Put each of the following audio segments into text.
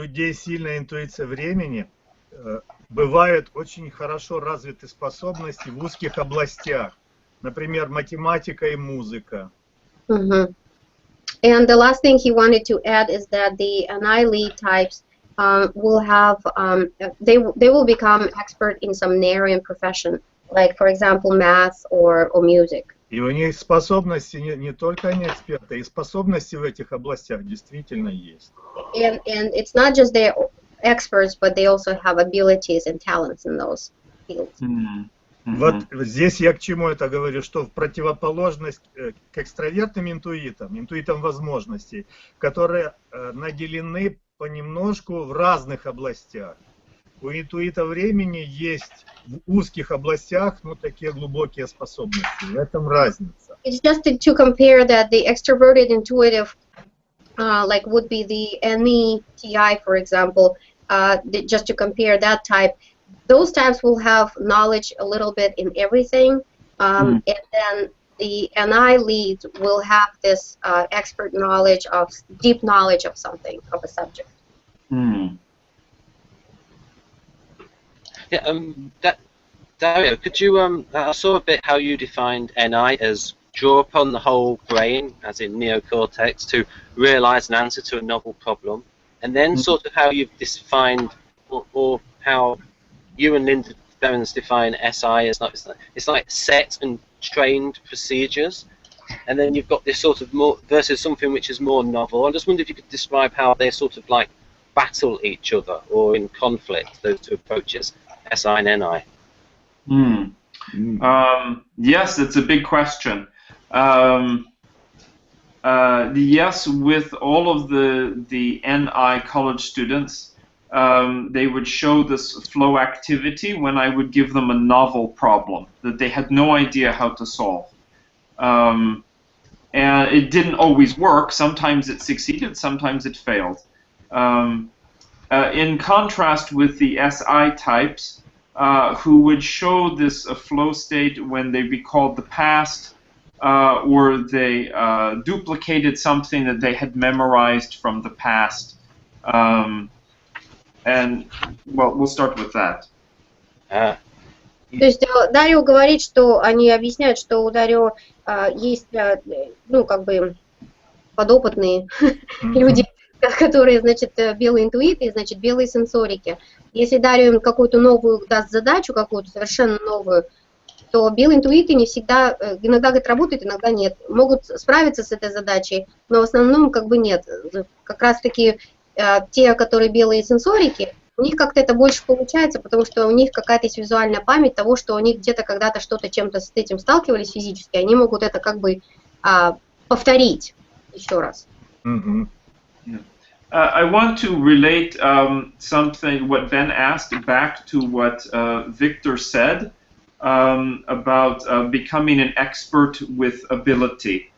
людей сильная интуиция времени, бывают очень хорошо развиты способности в узких областях, например, математика и музыка. And the last thing he wanted to add is that the annihilate types will have, they will become expert in some narrow profession, like, for example, math or music. И у них способности, не только они эксперты, и способности в этих областях действительно есть. And it's not just they're experts, but they also have abilities and talents in those fields. Вот здесь я к чему это говорю, что в противоположность к экстравертным интуитам возможностей, которые наделены понемножку в разных областях. У интуита времени есть в узких областях, ну, такие глубокие способности. В этом разница. It's just to compare that the extroverted intuitive, like would be the NETI, for example, just to compare that type. Those types will have knowledge a little bit in everything, and then the NI lead will have this expert knowledge of, deep knowledge of something, of a subject. Yeah, Dario, could you, I saw a bit how you defined NI as draw upon the whole brain, as in neocortex, to realize an answer to a novel problem, and then sort of how you've defined, or how you and Linda Berens define SI as it's like set and trained procedures, and then you've got this sort of more versus something which is more novel. I just wondered if you could describe how they sort of like battle each other or in conflict, those two approaches, SI and NI. Yes, it's a big question. Yes, with all of the NI college students, they would show this flow activity when I would give them a novel problem that they had no idea how to solve. And it didn't always work. Sometimes it succeeded, sometimes it failed. In contrast with the SI types, who would show this flow state when they recalled the past, or they duplicated something that they had memorized from the past. And, well, we'll start with that. То есть Дарио говорит, что они объясняют, что у Дарио есть, ну, как бы, подопытные люди, которые, значит, белые интуиты, значит, белые сенсорики. Если Дарио им какую-то новую даст задачу, какую-то совершенно новую, то белые интуиты не всегда, иногда, говорит, работают, иногда нет. Могут справиться с этой задачей, но в основном, как бы, нет. Как раз-таки те, которые белые сенсорики, у них как-то это больше получается, потому что у них какая-то есть визуальная память того, что они где-то когда-то что-то чем-то с этим сталкивались физически, они могут это как бы повторить еще раз. I want to relate something, what Ben asked, back to what Victor said about becoming an expert with ability.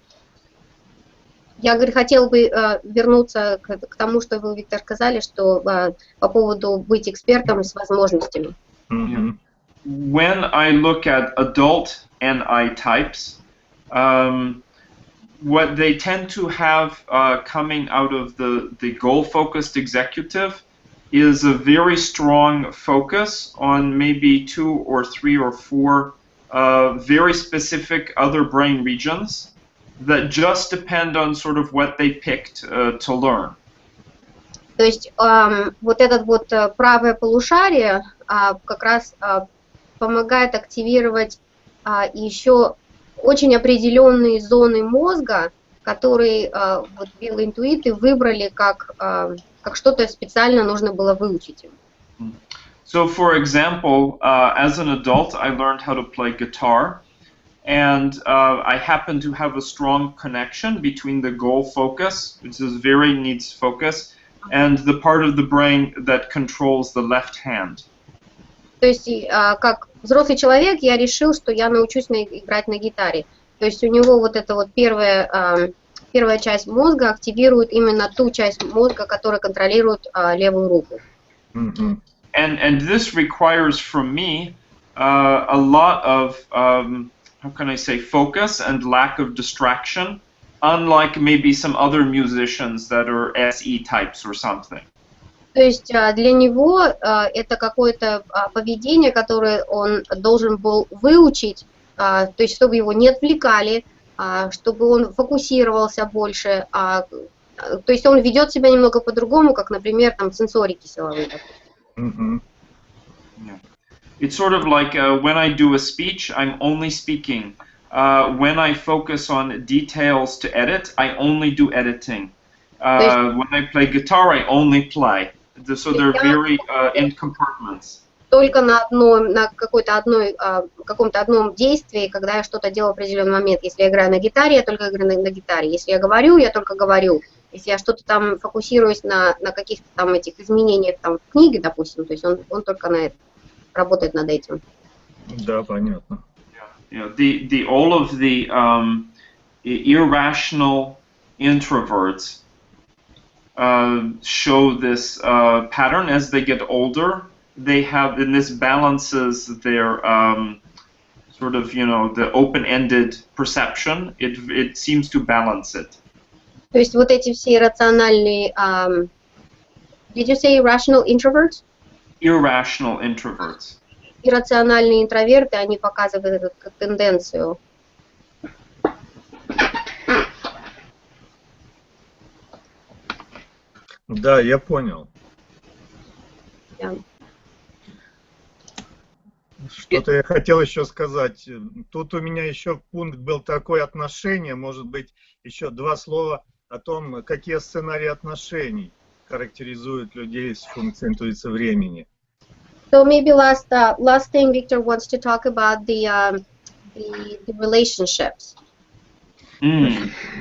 Я, говорит, хотел бы вернуться к тому, что вы, Виктор, сказали, что по поводу быть экспертом с возможностями. When I look at adult NI types, what they tend to have coming out of the goal-focused executive is a very strong focus on maybe 2 or 3 or 4 very specific other brain regions that just depend on sort of what they picked to learn. То есть вот этот вот правое полушарие как раз помогает активировать еще очень определенные зоны мозга, которые вот белые интуиты выбрали как что-то специально нужно было выучить им. So, for example, as an adult, I learned how to play guitar. And I happen to have a strong connection between the goal focus, which is very needs focus, and the part of the brain that controls the left hand. То есть, как взрослый человек, я решил, что я научусь играть на гитаре. То есть у него вот эта вот первая часть мозга активирует именно ту часть мозга, которая контролирует левую руку. And this requires from me a lot of how can I say, focus and lack of distraction, unlike maybe some other musicians that are SE types or something. То есть для него это какое-то поведение, которое он должен был выучить, то есть чтобы его не отвлекали, чтобы он фокусировался больше, то есть он ведет себя немного по-другому, как, например, там сенсорики силовые. Мгм. Yeah. It's sort of like when I do a speech, I'm only speaking. When I focus on details to edit, I only do editing. When I play guitar, I only play. So they're very in compartments. Только на каком-то одном действии, когда я что-то делаю в определенный момент. Если я играю на гитаре, я только играю на гитаре. Если я говорю, я только говорю. Если я что-то там фокусируюсь на каких-то там этих изменениях там, в книге, допустим, то есть он только на это работает над этим. Да, понятно. Yeah. All of the irrational introverts show this pattern as they get older. They have, and this balances their sort of, the open-ended perception. It seems to balance it. То есть вот эти все иррациональные, did you say irrational introverts? Irrational introverts. Иррациональные интроверты, они показывают эту тенденцию. Да, я понял. Yeah. Что-то я хотел еще сказать. Тут у меня еще пункт был такое отношение, может быть, еще два слова о том, какие сценарии отношений характеризуют людей с функцией интуиции времени. So maybe last thing Victor wants to talk about the relationships.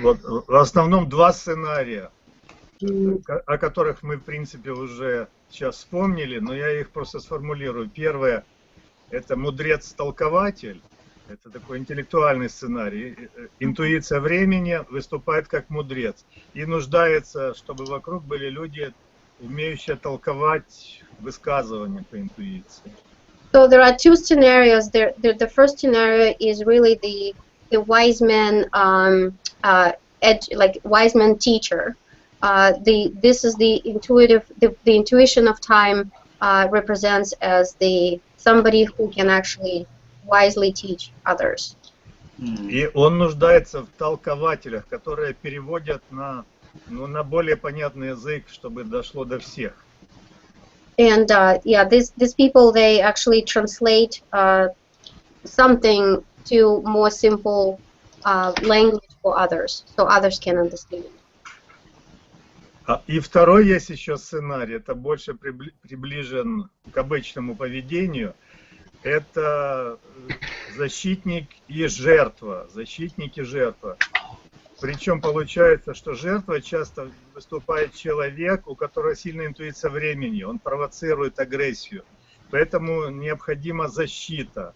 Вот, в основном два сценария, о которых мы, в принципе, уже сейчас вспомнили, но я их просто сформулирую. Первое – это мудрец-толкователь. Это такой интеллектуальный сценарий. Интуиция времени выступает как мудрец и нуждается, чтобы вокруг были люди, умеющие толковать высказывания по интуиции. So there are two scenarios. The first scenario is really the wise man, like wise man teacher. This is the intuitive. The intuition of time represents as somebody who can actually wisely teach others. И он нуждается в толкователях, которые переводят на более понятный язык, чтобы дошло до всех. And these people, they actually translate something to more simple language for others, so others can understand. И второй есть еще сценарий, это больше приближен к обычному поведению. Это защитник и жертва. Защитник и жертва. Причем получается, что жертва часто выступает человек, у которого сильная интуиция времени. Он провоцирует агрессию. Поэтому необходима защита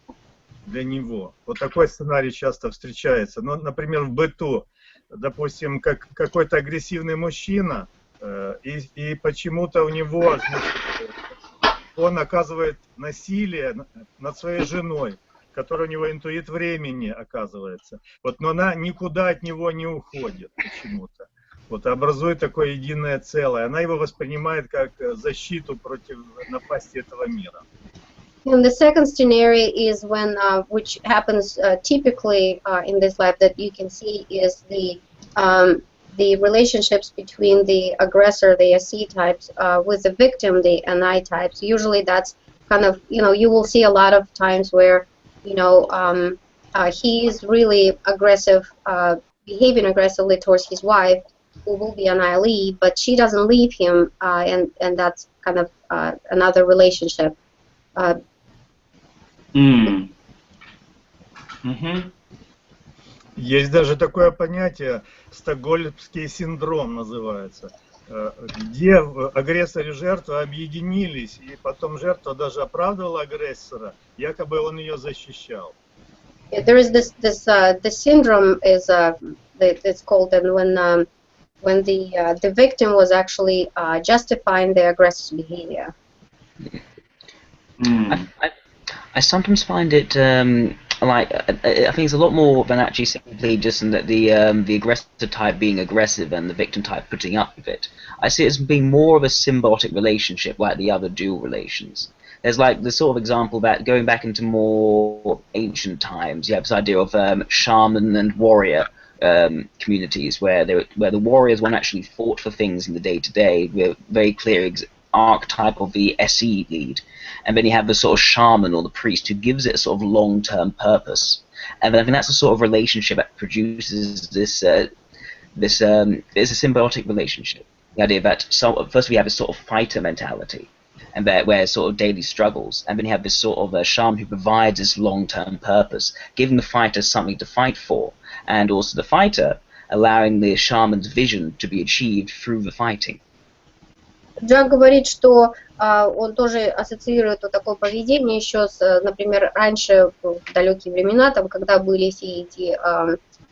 для него. Вот такой сценарий часто встречается. Ну, например, в быту, допустим, какой-то агрессивный мужчина, и почему-то у него, значит, он оказывает насилие над своей женой, которая у него интуит времени оказывается. Вот, но она никуда от него не уходит почему-то. Вот образует такое единое целое. Она его воспринимает как защиту против напасти этого мира. And the second scenario is when, which happens typically in this life that you can see is the relationships between the aggressor, the SE types, with the victim, the NI types. Usually that's kind of, you will see a lot of times where, he's really aggressive, behaving aggressively towards his wife, who will be an ILE, but she doesn't leave him, and that's kind of another relationship. Есть даже такое понятие, стокгольмский синдром называется, где агрессор и жертва объединились, и потом жертва даже оправдывала агрессора, якобы он ее защищал. There is this syndrome is it's called, and when the victim was actually justifying the aggressor's behavior. I sometimes find it like I think it's a lot more than actually simply just that the aggressor type being aggressive and the victim type putting up with it. I see it as being more of a symbiotic relationship, like the other dual relations. There's like the sort of example that going back into more ancient times, you have this idea of shaman and warrior communities where the warriors one actually fought for things in the day-to-day with very clear archetype of the SE lead, and then you have the sort of shaman or the priest who gives it a sort of long-term purpose, and I think that's the sort of relationship that produces this it's a symbiotic relationship. The idea that first we have this sort of fighter mentality, and where sort of daily struggles, and then you have this sort of shaman who provides this long-term purpose, giving the fighter something to fight for, and also the fighter allowing the shaman's vision to be achieved through the fighting. Джак говорит, что он тоже ассоциирует вот такое поведение еще с, например, раньше, в далекие времена, там, когда были все эти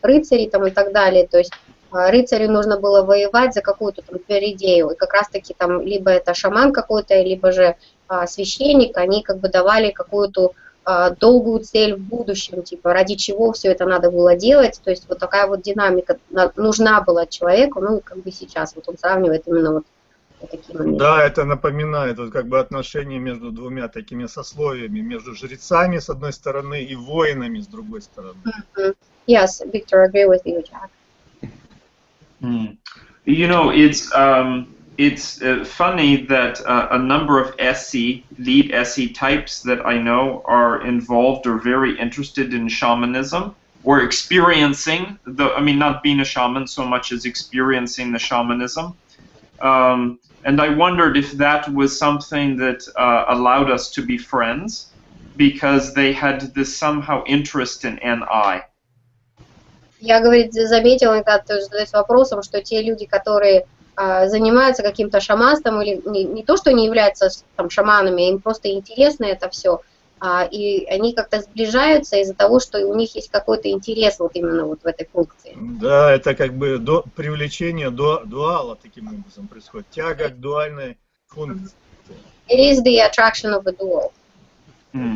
рыцари там, и так далее, то есть рыцарю нужно было воевать за какую-то там идею, и как раз-таки там либо это шаман какой-то, либо же священник, они как бы давали какую-то долгую цель в будущем, типа ради чего все это надо было делать, то есть вот такая вот динамика нужна была человеку, ну как бы сейчас, вот он сравнивает именно вот такие моменты. Да, это напоминает вот как бы отношения между двумя такими сословиями, между жрецами с одной стороны и воинами с другой стороны. Yes, Victor, I agree with you, Jack. You know, it's funny that a number of lead SE types that I know are involved or very interested in shamanism or experiencing I mean, not being a shaman so much as experiencing the shamanism. And I wondered if that was something that allowed us to be friends because they had this somehow interest in NI. Я, говорит, заметила, когда тоже задаюсь вопросом, что те люди, которые занимаются каким-то шаманством, или не то, что не являются там шаманами, им просто интересно это все, и они как-то сближаются из-за того, что у них есть какой-то интерес вот именно вот в этой функции. Да, это как бы привлечение дуала таким образом происходит, тяга к дуальной функции. It is the attraction of a dual.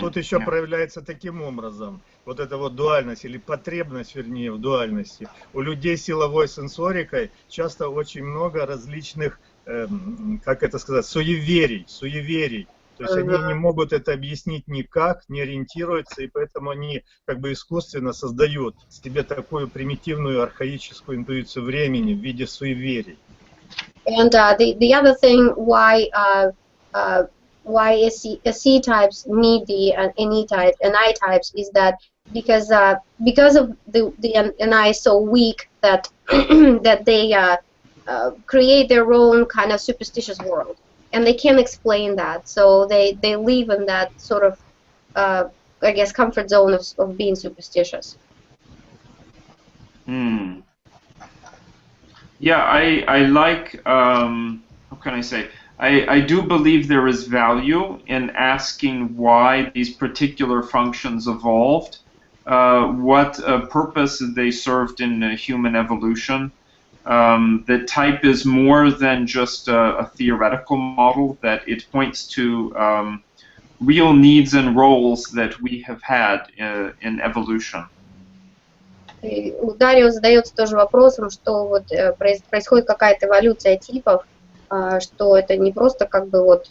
Тут еще проявляется таким образом, вот эта вот дуальность или потребность, вернее, в дуальности. У людей с силовой сенсорикой часто очень много различных, как это сказать, суеверий. То есть они не могут это объяснить никак, не ориентируются, и поэтому они как бы искусственно создают себе такую примитивную архаическую интуицию времени в виде суеверий. And the other thing why SE types need the NI types is that because of the NI is so weak that that they create their own kind of superstitious world, and they can't explain that, so they live in that sort of I guess comfort zone of being superstitious. Yeah, I like how can I say? I do believe there is value in asking why these particular functions evolved, what purpose they served in human evolution. The type is more than just a theoretical model, that it points to real needs and roles that we have had in evolution. У Дарио задается тоже вопросом, что вот происходит какая-то эволюция типов, что это не просто как бы вот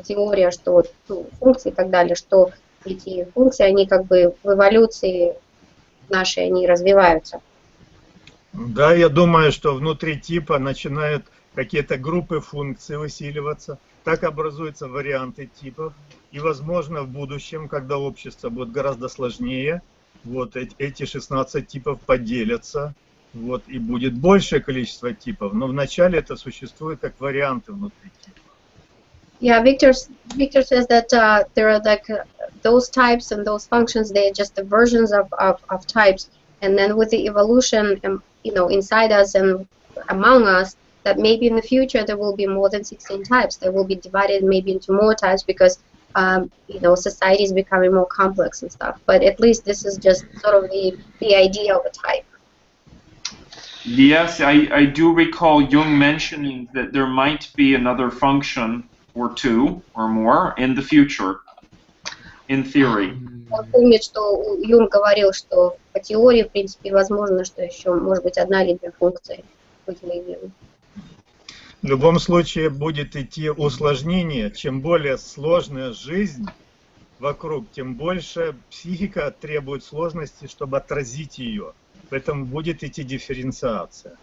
теория, что вот, функции и так далее, что эти функции, они как бы в эволюции нашей, они развиваются. Да, я думаю, что внутри типа начинают какие-то группы функций усиливаться, так образуются варианты типов, и, возможно, в будущем, когда общество будет гораздо сложнее, вот эти 16 типов поделятся. Вот, и будет большее количество типов, но вначале это существует как варианты внутри типа. Yeah, Victor says that there are like those types and those functions, they are just the versions of types, and then with the evolution, you know, inside us and among us, that maybe in the future there will be more than 16 types. They will be divided maybe into more types because you know, society is becoming more complex and stuff. But at least this is just sort of the idea of a type. Yes, I do recall Jung mentioning that there might be another function or two or more in the future. in theory. Он помнит, что Юнг говорил, что по теории, в принципе, возможно, что еще может быть одна или две функции выделения. В любом случае будет идти усложнение. Чем более сложная жизнь вокруг, тем больше психика требует сложности, чтобы отразить ее. Поэтому будет идти дифференциация.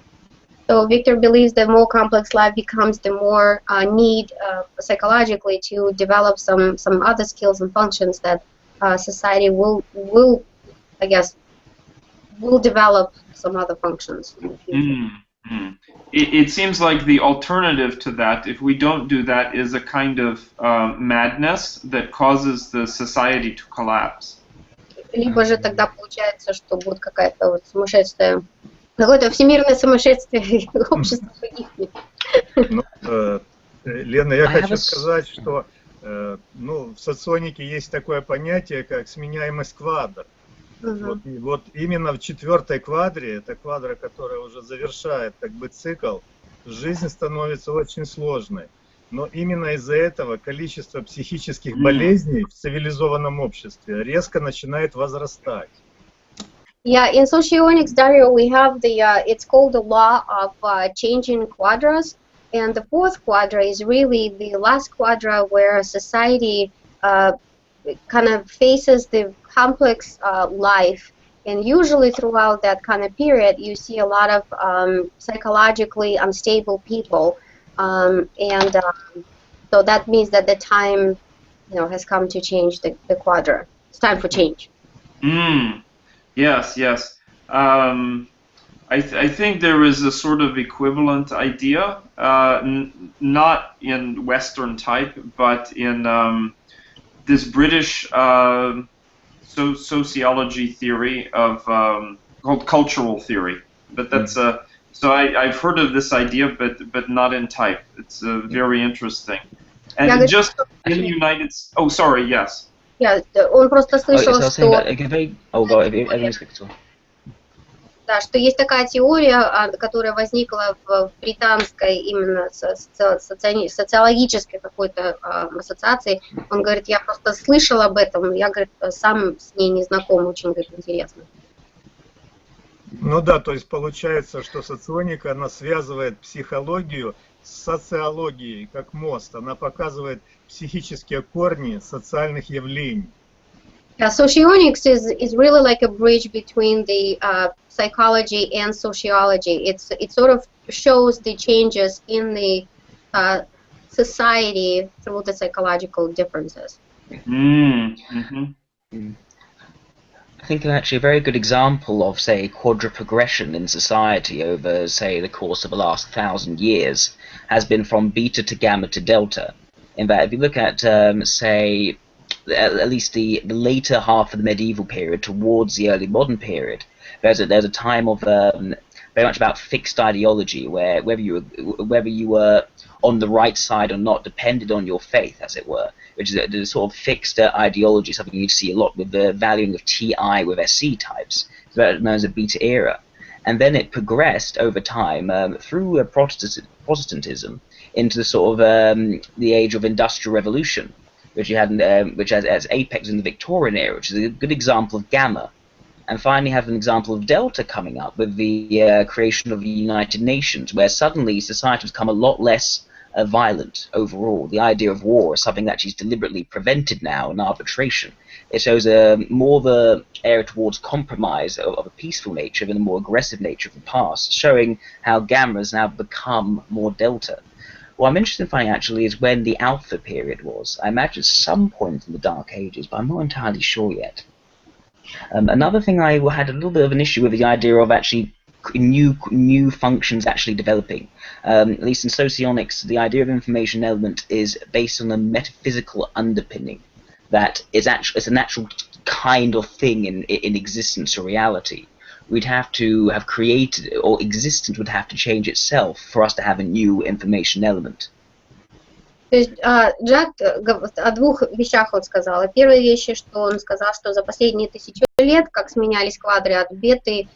So Victor believes the more complex life becomes, the more need psychologically to develop some other skills and functions that society will, I guess, will develop some other functions in the future. It seems like the alternative to that, if we don't do that, is a kind of madness that causes the society to collapse. Либо же тогда получается, что будет какая-то вот сумасшествие, какое-то всемирное сумасшествие, и общество погибнет. Лена, я хочу сказать, что в соционике есть такое понятие, как сменяемость квадр. Вот именно в 4-й квадре, это квадра, которая уже завершает как бы цикл, жизнь становится очень сложной. Но именно из-за этого количество психических болезней в цивилизованном обществе резко начинает возрастать. Yeah, in socionics, Dario, we have it's called the law of changing quadras, and the 4th quadra is really the last quadra where society kind of faces the complex life, and usually throughout that kind of period you see a lot of psychologically unstable people, so that means that the time has come to change the quadra. It's time for change. Yes. I think there is a sort of equivalent idea, not in Western type, but in this British sociology theory of called cultural theory. But that's so I've heard of this idea, but not in type. It's very interesting. And just in the United States. Oh, sorry. Yes. Yeah, он просто слышал, что... Да, что есть такая теория, которая возникла в британской именно социологической какой-то ассоциации. Он говорит, я просто слышал об этом, я, говорит, сам с ней не знаком, очень, говорит, интересно. Ну да, то есть получается, что соционика, она связывает психологию с социологией, как мост. Она показывает психические корни социальных явлений. Yeah, socionics is really like a bridge between the psychology and sociology. It sort of shows the changes in the society through the psychological differences. I think actually a very good example of, say, quadra progression in society over, say, the course of the last 1,000 years has been from beta to gamma to delta. In fact, if you look at, say, at least the later half of the medieval period towards the early modern period, there's a time of very much about fixed ideology, where whether you were on the right side or not depended on your faith, as it were, which is a sort of fixed ideology, something you see a lot with the valuing of TI with SC types, known as a beta era. And then it progressed over time through Protestantism into the sort of the age of Industrial Revolution, which you had, which has apex in the Victorian era, which is a good example of gamma, and finally have an example of delta coming up with the creation of the United Nations, where suddenly society has become a lot less violent overall. The idea of war is something that is deliberately prevented now in arbitration. It shows more the area towards compromise of a peaceful nature than a more aggressive nature of the past, showing how gamma has now become more delta. What I'm interested in finding actually is when the alpha period was. I imagine some point in the Dark Ages, but I'm not entirely sure yet. Another thing I had a little bit of an issue with the idea of actually new functions actually developing. At least in socionics, the idea of information element is based on a metaphysical underpinning that it's a natural kind of thing in existence or reality. We'd have to have created, or existence would have to change itself for us to have a new information element. То есть Джек о двух вещах он сказал. Первая вещь, что он сказал, что за последние 1000 лет, как сменялись квадры от беты